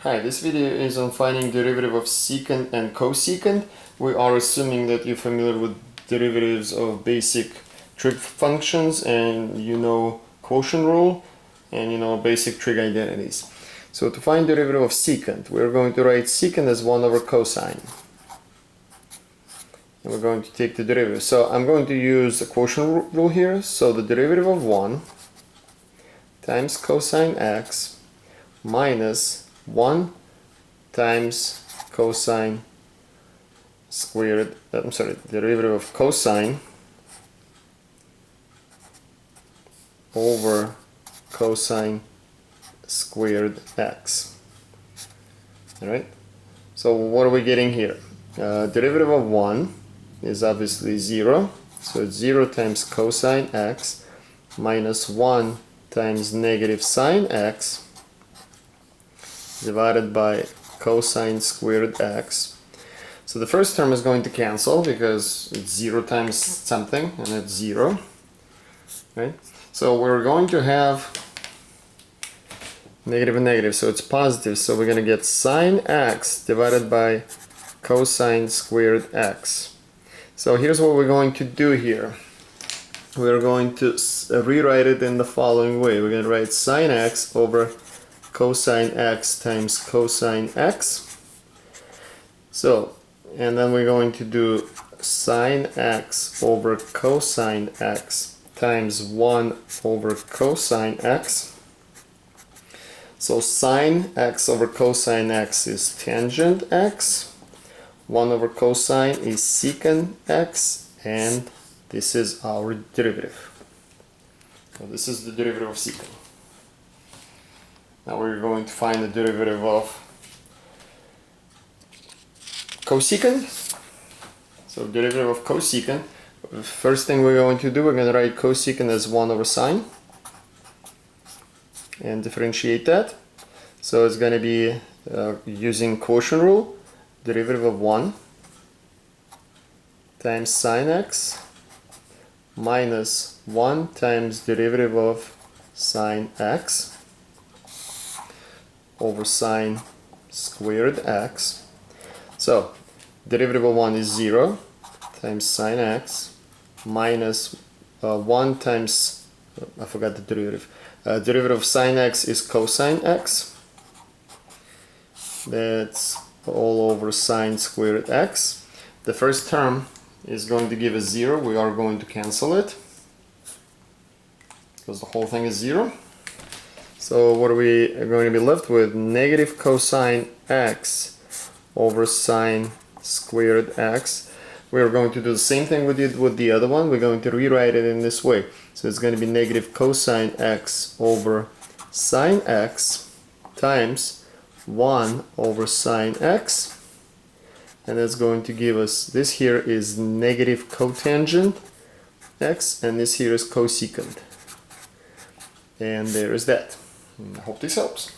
Hi, this video is on finding derivative of secant and cosecant. We are assuming that you're familiar with derivatives of basic trig functions and you know quotient rule and you know basic trig identities. So to find derivative of secant, we're going to write secant as 1 over cosine. And we're going to take the derivative. So I'm going to use the quotient rule here. So the derivative of 1 times cosine x minus 1 times cosine squared, derivative of cosine over cosine squared x. Alright, so what are we getting here? Derivative of 1 is obviously 0, so it's 0 times cosine x minus 1 times negative sine x divided by cosine squared x. So the first term is going to cancel because it's 0 times something and it's 0, right? So we're going to have negative and negative, so it's positive, so we're going to get sine x divided by cosine squared x. So here's what we're going to do here. We're going to rewrite it in the following way. We're going to write sine x over cosine x times cosine x. So, and then we're going to do sine x over cosine x times 1 over cosine x. So sine x over cosine x is tangent x, 1 over cosine is secant x, and this is our derivative. So this is the derivative of secant. Now we're going to find the derivative of cosecant. So derivative of cosecant. First thing we're going to do, we're going to write cosecant as 1 over sine and differentiate that. So it's going to be using quotient rule, derivative of 1 times sine x minus 1 times derivative of sine x over sine squared x. So derivative of 1 is 0 times sine x minus 1 times, I forgot the derivative. Derivative of sine x is cosine x. That's all over sine squared x. The first term is going to give us 0. We are going to cancel it because the whole thing is 0. So what are we going to be left with? Negative cosine x over sine squared x. We're going to do the same thing we did with the other one. We're going to rewrite it in this way. So it's going to be negative cosine x over sine x times 1 over sine x. And that's going to give us, this here is negative cotangent x, and this here is cosecant. And there is that. I hope this helps.